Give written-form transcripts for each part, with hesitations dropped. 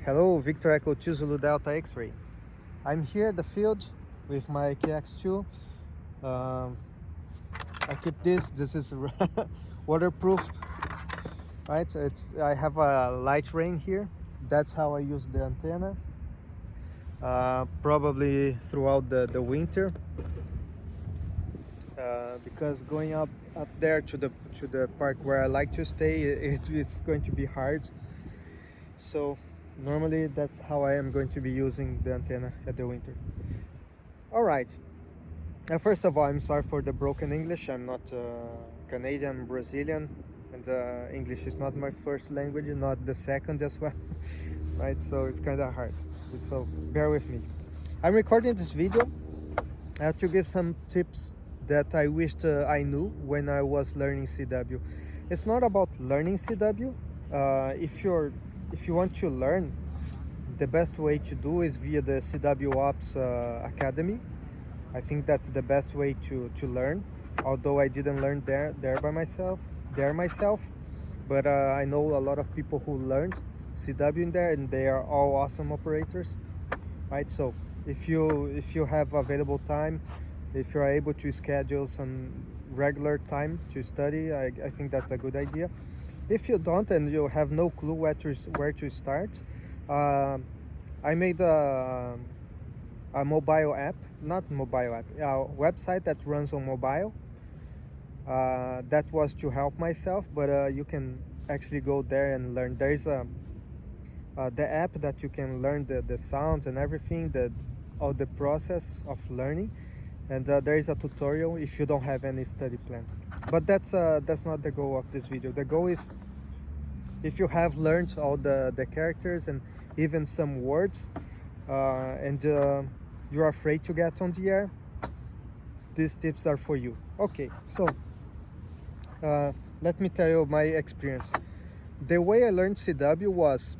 Hello, Victor Echo 2 Zulu Delta X-Ray. I'm here at the field with my KX2. I keep this is waterproof, right? I have a light rain here. That's how I use the antenna. Probably throughout the winter, because going up there to the park where I like to stay, it's going to be hard. So normally that's how I am going to be using the antenna at the winter. All right. First of all, I'm sorry for the broken English. I'm not Canadian, I'm Brazilian, and English is not my first language, not the second as well, right? So it's kind of hard. So bear with me. I'm recording this video to give some tips that I wished I knew when I was learning CW. It's not about learning CW. If you want to learn, the best way to do is via the CW Ops Academy. I think that's the best way to learn, although I didn't learn there by myself, but I know a lot of people who learned CW in there, and they are all awesome operators, right? So if you have available time, if you're able to schedule some regular time to study, I think that's a good idea. If you don't and you have no clue where to start, I made a mobile app, not mobile app, a website that runs on mobile. That was to help myself, but you can actually go there and learn. There is the app that you can learn the sounds and everything, all the process of learning, and there is a tutorial if you don't have any study plan. But that's not the goal of this video. The goal is, if you have learned all the characters and even some words, and you're afraid to get on the air, these tips are for you. Okay, so let me tell you my experience. The way I learned CW was,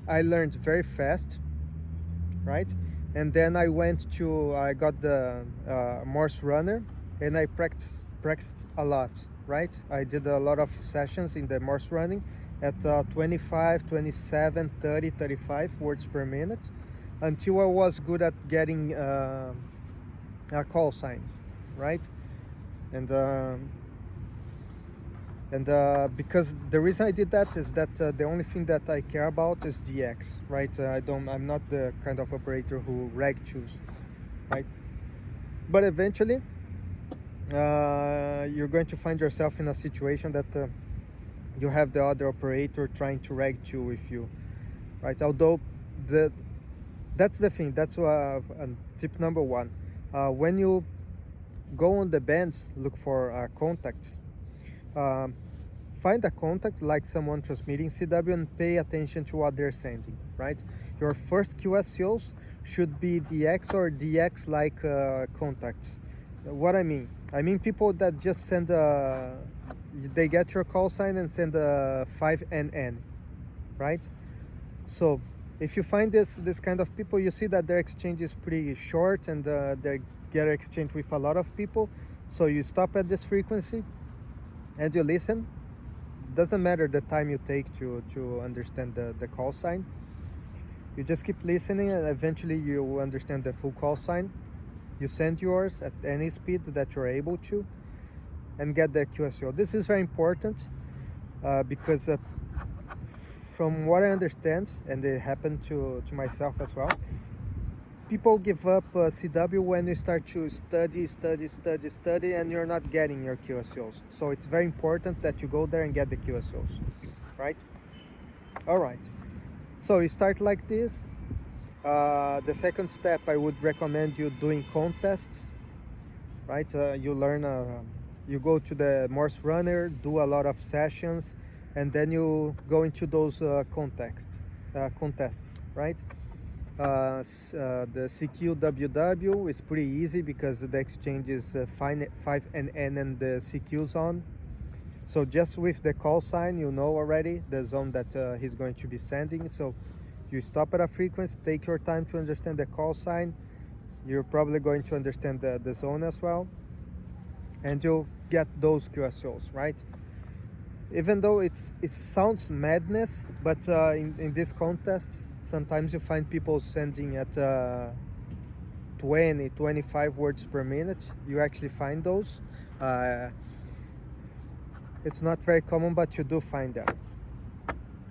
I learned very fast, right? And then I got the Morse runner, and I practiced a lot, right? I did a lot of sessions in the Morse running at 25, 27, 30, 35 words per minute, until I was good at getting call signs, right? And because the reason I did that is that the only thing that I care about is DX, right? I'm not the kind of operator who rag choose, right? But eventually, you're going to find yourself in a situation that you have the other operator trying to rag chew with you, right? Although that's the thing. That's tip number one. When you go on the bands, look for contacts. Find a contact like someone transmitting CW and pay attention to what they're sending, right? Your first QSOs should be DX or DX like contacts. What I mean people that just send they get your call sign and send a 5NN, right? So if you find this kind of people, you see that their exchange is pretty short, and they get exchanged with a lot of people. So you stop at this frequency and you listen. Doesn't matter the time you take to understand the call sign. You just keep listening, and eventually you will understand the full call sign. You send yours at any speed that you're able to, and get the QSO. This is very important because from what I understand, and it happened to myself as well, people give up CW when you start to study, and you're not getting your QSOs. So it's very important that you go there and get the QSOs, right? All right. So you start like this. The second step, I would recommend you doing contests, right? You learn, you go to the Morse runner, do a lot of sessions, and then you go into those contests, right? The CQWW is pretty easy because the exchange is 5NN and the CQ's on. So just with the call sign, you know already the zone that he's going to be sending. So you stop at a frequency, take your time to understand the call sign. You're probably going to understand the zone as well, and you'll get those QSOs, right? even though it sounds madness, but in these contests, sometimes you find people sending at 20, 25 words per minute. You actually find those. It's not very common, but you do find them,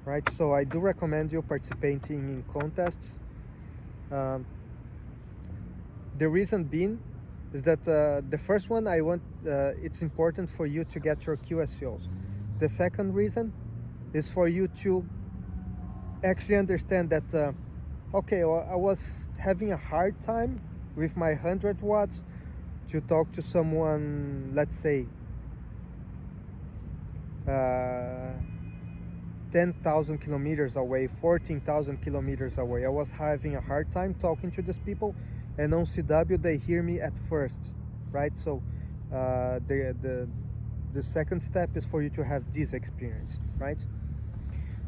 right? So I do recommend you participating in contests. The reason being is that the first one it's important for you to get your QSOs. The second reason is for you to actually understand that okay, well, I was having a hard time with my 100 watts to talk to someone, let's say 10,000 kilometers away, 14,000 kilometers away. I was having a hard time talking to these people, and on CW they hear me at first, right? So the second step is for you to have this experience, right?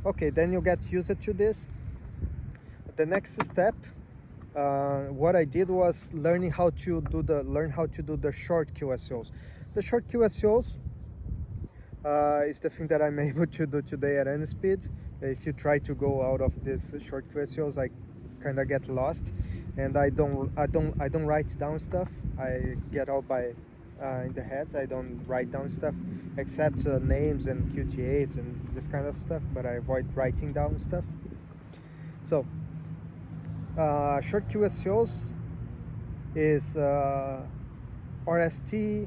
Okay, then you get used to this. The next step, what I did was learn how to do the short QSOs. The short QSOs is the thing that I'm able to do today at any speed. If you try to go out of this short QSOs, I kind of get lost, and I don't write down stuff. I get all by in the head. I don't write down stuff except names and QT8s and this kind of stuff, but I avoid writing down stuff. So short QSOs is RST,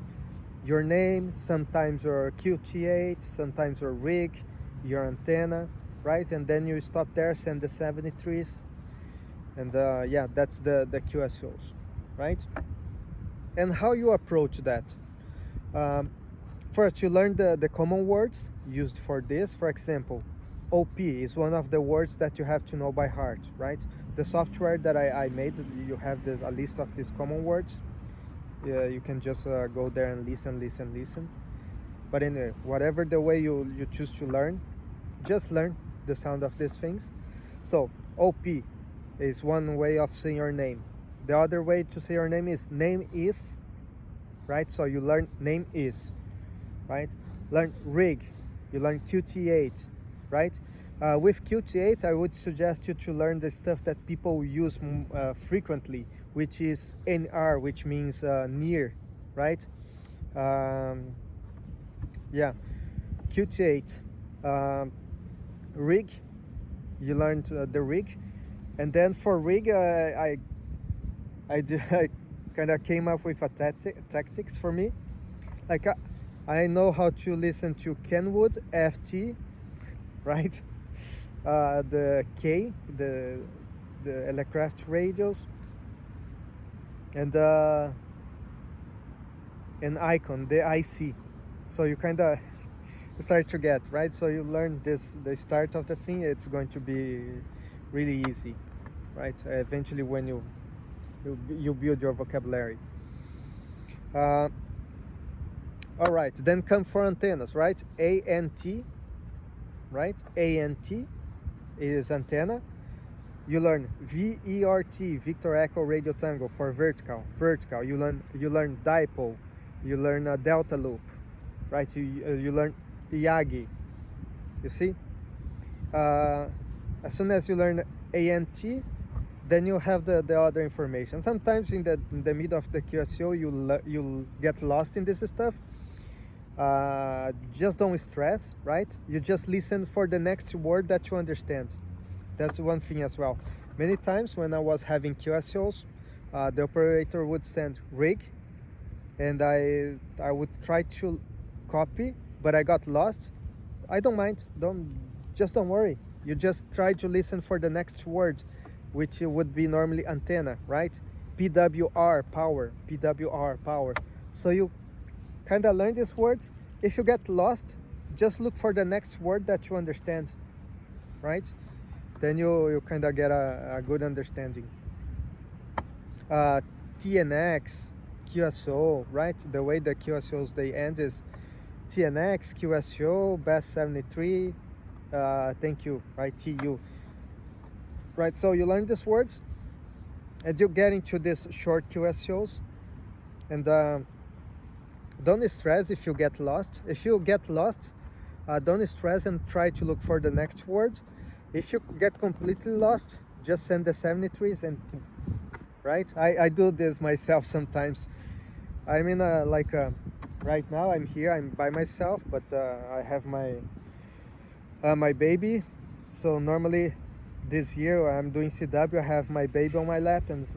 your name, sometimes your QT8, sometimes your rig, your antenna, right? And then you stop there, send the 73s, and yeah, that's the QSOs, right? And how you approach that? First, you learn the common words used for this. For example, OP is one of the words that you have to know by heart, right? The software that I made, you have a list of these common words. You can just go there and listen. But anyway, whatever the way you choose to learn, just learn the sound of these things. So OP is one way of saying your name. The other way to say your name is, right? So you learn name is, right? Learn rig, you learn QT8, right? With QT8, I would suggest you to learn the stuff that people use frequently, which is NR, which means near, right? Yeah, QT8. Rig, you learned the rig, and then for rig, I kind of came up with a tactics for me. Like I know how to listen to Kenwood FT, right? The K, the Elecraft radios, and an icon, the IC. So you kind of start to get, right? So you learn the start of the thing. It's going to be really easy, right? Eventually, when you build your vocabulary. All right, then come for antennas, right? ANT, right? ANT is antenna. You learn VERT, Victor Echo Radio Tango, for vertical. You learn dipole. You learn a delta loop, right? You learn Yagi. You see? As soon as you learn ANT, then you have the other information. Sometimes in the middle of the QSO, you'll get lost in this stuff. Just don't stress, right? You just listen for the next word that you understand. That's one thing as well. Many times when I was having QSOs, the operator would send rig, and I would try to copy, but I got lost. I don't mind. Don't worry. You just try to listen for the next word, which would be normally antenna, right? PWR, power. So you kind of learn these words. If you get lost, just look for the next word that you understand, right? Then you kind of get a good understanding. TNX, QSO, right? The way the QSOs they end is TNX, QSO, best 73, thank you, right? TU. Right, so you learn these words, and you get into these short QSOs, and don't stress if you get lost. If you get lost, don't stress and try to look for the next word. If you get completely lost, just send the 73s and right. I do this myself sometimes. I'm in a right now I'm here, I'm by myself, but I have my baby. So normally this year I'm doing CW, I have my baby on my lap and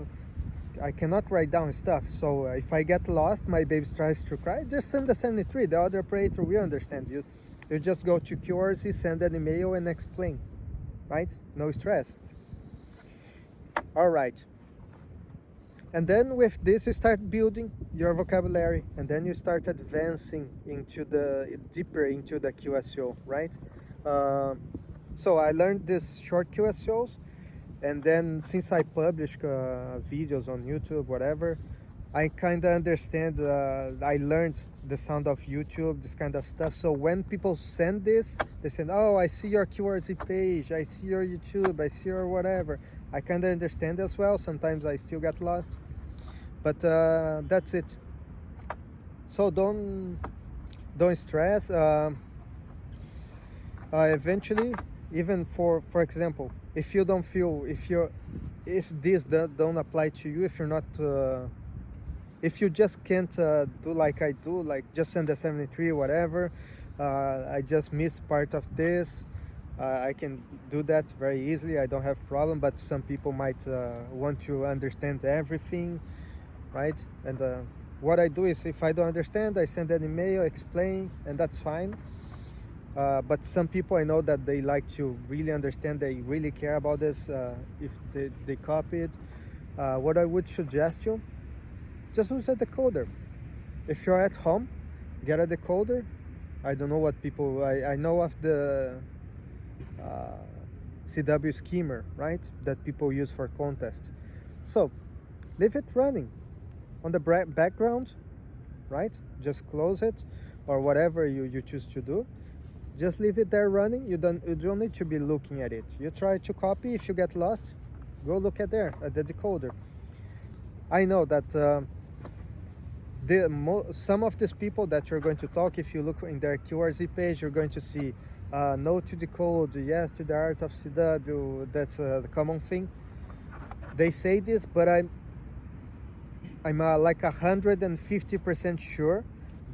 I cannot write down stuff. So if I get lost, my baby tries to cry, just send the 73. The other operator will understand you. You just go to QRZ, send an email and explain, right? No stress. All right. And then with this, you start building your vocabulary, and then you start advancing into deeper into the QSO, right? So I learned this short QSOs, and then since I publish videos on YouTube, whatever, I kind of understand. I learned the sound of YouTube, this kind of stuff. So when people send this, they say, "Oh, I see your QRZ page, I see your YouTube, I see your whatever." I kind of understand as well. Sometimes I still get lost, but that's it. So don't stress. Eventually, even for example, if you don't feel, if this don't apply to you, if you're not if you just can't do like I do, like just send a 73 whatever, I just missed part of this, I can do that very easily, I don't have problem. But some people might want to understand everything, right? And what I do is, if I don't understand, I send an email, explain, and that's fine. But some people, I know that they like to really understand, they really care about this. If they copy it, what I would suggest you, just use a decoder. If you're at home, get a decoder. I don't know what people, I know of the CW schemer, right, that people use for contest. So leave it running on the background, right? Just close it, or whatever you choose to do. Just leave it there running. You don't need to be looking at it. You try to copy. If you get lost, go look at the decoder. I know that some of these people that you're going to talk, if you look in their QRZ page, you're going to see no to decode, yes to the art of CW. That's the common thing. They say this, but I'm like 150% sure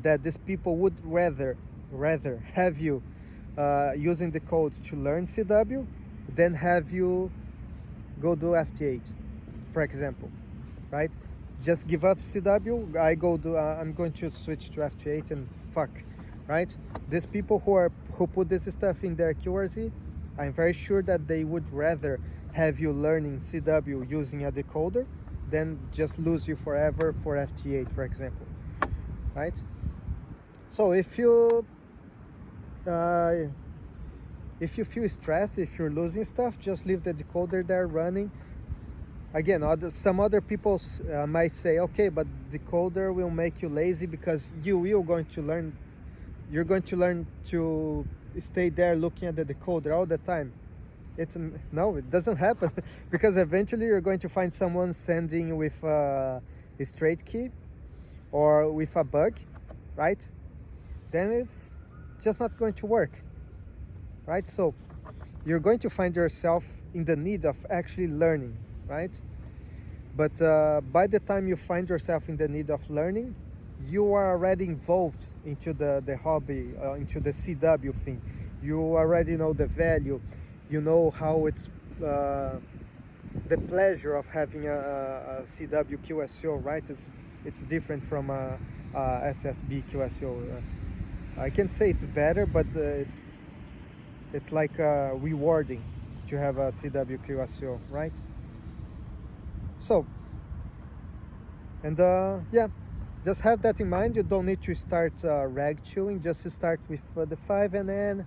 that these people would rather have you using the code to learn CW than have you go do FT8, for example, right? Just give up CW, I'm going to switch to FT8 and fuck, right? These people who put this stuff in their QRZ, I'm very sure that they would rather have you learning CW using a decoder than just lose you forever for FT8, for example, right? So if you feel stressed, if you're losing stuff, just leave the decoder there running. Again, some other people might say, okay, but decoder will make you lazy because you're going to learn to stay there looking at the decoder all the time. No, it doesn't happen because eventually you're going to find someone sending with a straight key or with a bug, right? Then it's just not going to work, right? So you're going to find yourself in the need of actually learning, right? But by the time you find yourself in the need of learning, you are already involved into the hobby, into the CW thing. You already know the value. You know how it's the pleasure of having a CW QSO, right? It's different from a SSB QSO. I can say it's better, but it's like rewarding to have a CW QSO, right? So, and yeah, just have that in mind. You don't need to start rag chewing. Just start with the 5NN,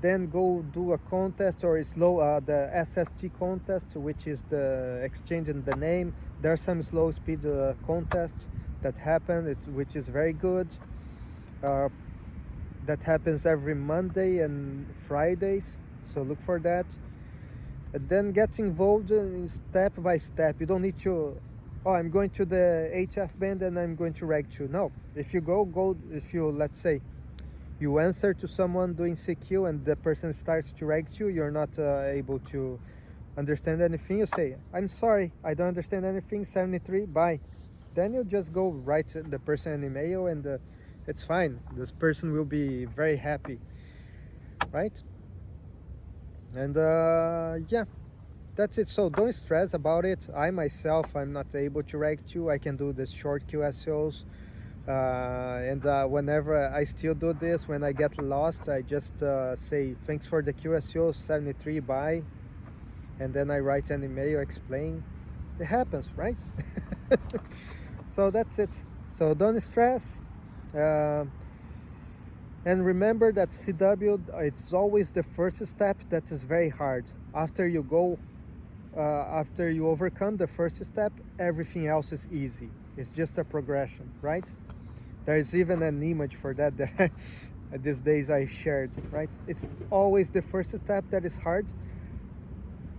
then go do a contest or the SST contest, which is the exchange in the name. There are some slow speed contests that happen, which is very good. That happens every Monday and Fridays, so look for that. And then get involved in step by step. You don't need to, oh, I'm going to the HF band and I'm going to rag 2. No, if you go, if you, let's say, you answer to someone doing CQ and the person starts to react you, you're not able to understand anything, you say, I'm sorry, I don't understand anything, 73, bye. Then you just go write the person an email, and it's fine. This person will be very happy, right? And yeah, that's it. So don't stress about it. I myself, I'm not able to react you. I can do the short QSOs. And whenever I still do this, when I get lost, I just say thanks for the QSO 73, bye, and then I write an email explain. It happens, right? So that's it. So don't stress, and remember that CW, it's always the first step that is very hard. After you go, after you overcome the first step, everything else is easy. It's just a progression, right? There's even an image for that that these days I shared, right? It's always the first step that is hard.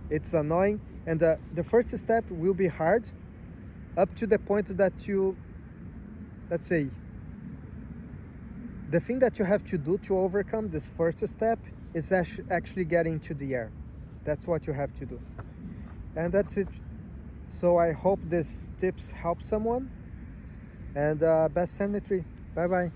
It's annoying, and the first step will be hard up to the point that you, let's say, the thing that you have to do to overcome this first step is actually getting to the air. That's what you have to do. And that's it. So I hope these tips help someone. And best 73. Bye bye.